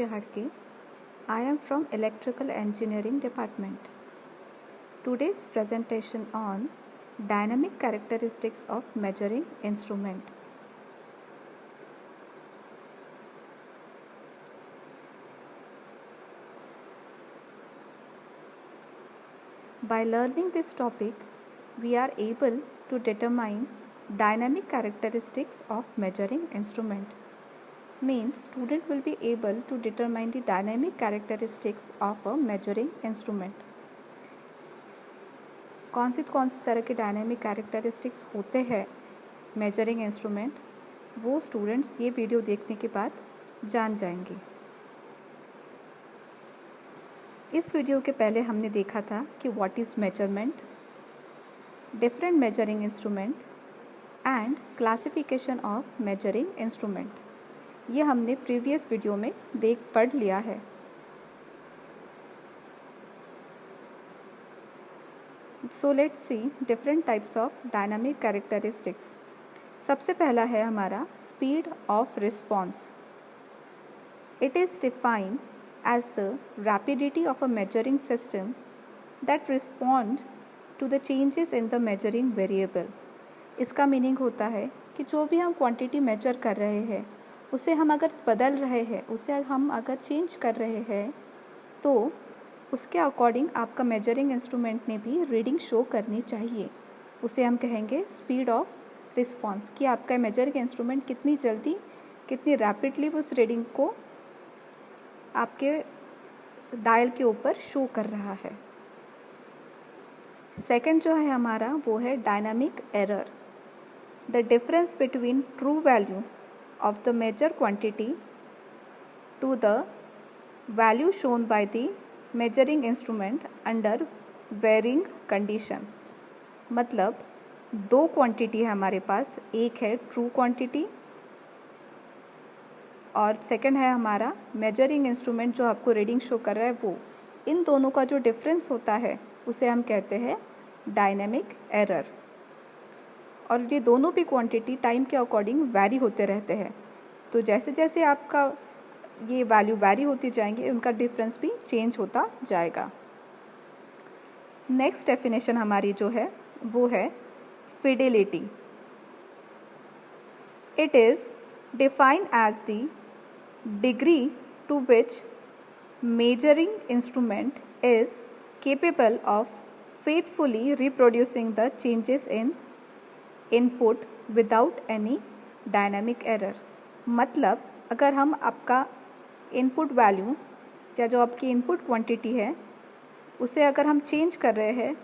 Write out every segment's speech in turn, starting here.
Manushree Hadke. I am from Electrical Engineering Department. Today's presentation on dynamic characteristics of measuring instrument. By learning this topic, we are able to determine dynamic characteristics of measuring instrument. Means student will be able to determine the dynamic characteristics of a measuring instrument. कौन सी तरह के dynamic characteristics होते हैं measuring instrument, वो students ये video देखने के बाद जान जाएंगे। इस वीडियो के पहले हमने देखा था कि what is measurement, different measuring instrument and classification of measuring instrument. ये हमने प्रीवियस वीडियो में पढ़ लिया है। So let's see different types of dynamic characteristics. सबसे पहला है हमारा speed of response. It is defined as the rapidity of a measuring system that respond to the changes in the measuring variable। इसका meaning होता है कि जो भी हम क्वांटिटी मेजर कर रहे हैं उसे हम अगर बदल रहे हैं, उसे हम अगर चेंज कर रहे हैं, तो उसके अकॉर्डिंग आपका मेजरिंग इंस्ट्रूमेंट ने भी रीडिंग शो करनी चाहिए। उसे हम कहेंगे स्पीड ऑफ रिस्पॉन्स, कि आपका मेजरिंग इंस्ट्रूमेंट कितनी जल्दी, कितनी रैपिडली उस रीडिंग को आपके डायल के ऊपर शो कर रहा है। सेकंड जो है हमारा वो है dynamic error. The difference between true value of the measure quantity to the value shown by the measuring instrument under varying condition. मतलब दो क्वांटिटी है हमारे पास, एक है ट्रू क्वांटिटी और सेकंड है हमारा मेजरिंग इंस्ट्रूमेंट जो आपको रीडिंग शो कर रहा है वो। इन दोनों का जो डिफरेंस होता है उसे हम कहते हैं डायनेमिक एरर। और ये दोनों भी क्वांटिटी टाइम के अकॉर्डिंग वैरी होते रहते हैं, तो जैसे जैसे आपका ये वैल्यू वैरी होती जाएंगे उनका डिफरेंस भी चेंज होता जाएगा। नेक्स्ट डेफिनेशन हमारी जो है वो है Fidelity. It is defined as the degree to which measuring instrument is capable of faithfully reproducing the changes in input without any dynamic error। मतलब अगर हम आपका इनपुट वैल्यू या जो आपकी इनपुट क्वांटिटी है उसे अगर हम चेंज कर रहे हैं,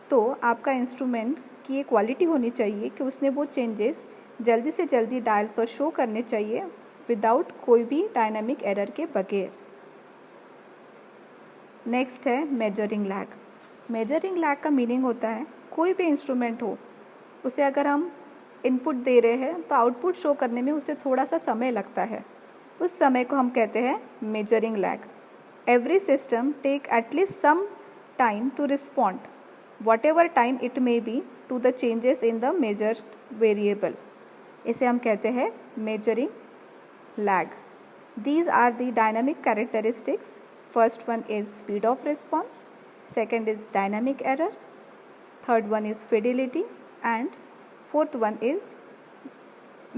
तो आपका इंस्ट्रूमेंट की ये क्वालिटी होनी चाहिए कि उसने वो चेंजेस जल्दी से जल्दी डायल पर शो करने चाहिए विदाउट कोई भी डायनामिक एरर के बगैर। नेक्स्ट है मेजरिंग लैग। मेजरिंग लैग का मीनिंग होता है कोई भी इंस्ट्रूमेंट हो, उसे अगर हम इनपुट दे रहे हैं तो आउटपुट शो करने में उसे थोड़ा सा समय लगता है, उस समय को हम कहते हैं measuring lag. Every system take at least some time to respond whatever time it may be to the changes in the measure variable। इसे हम कहते हैं measuring lag। These are the dynamic characteristics। First one is speed of response, second is dynamic error, third one is fidelity and fourth one is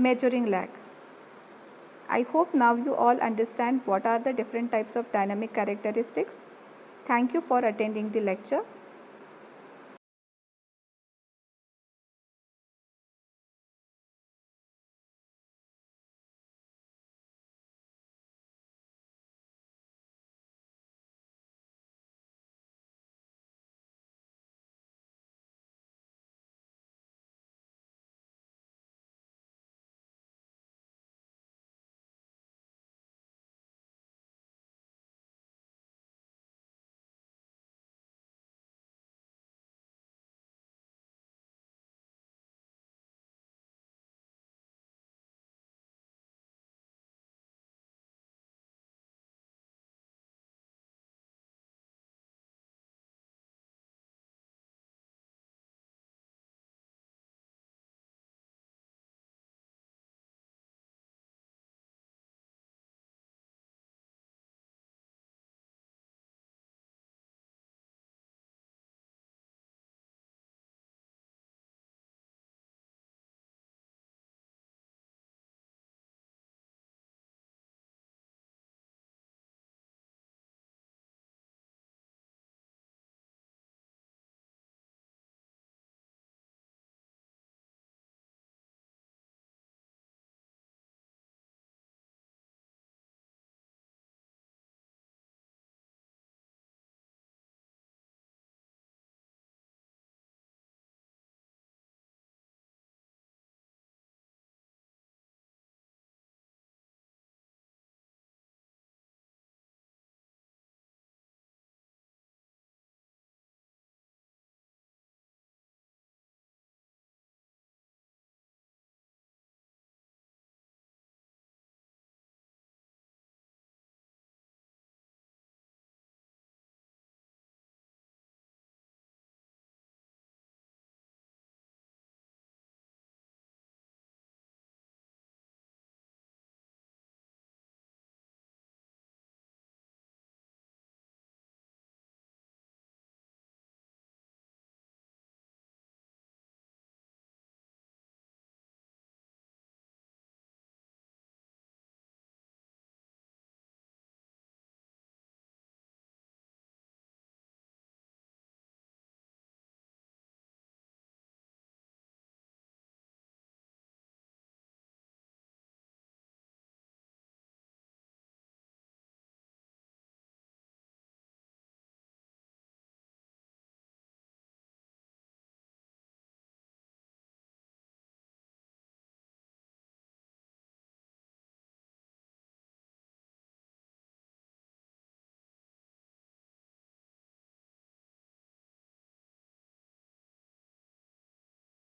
measuring lag। I hope now you all understand what are the different types of dynamic characteristics। Thank you for attending the lecture।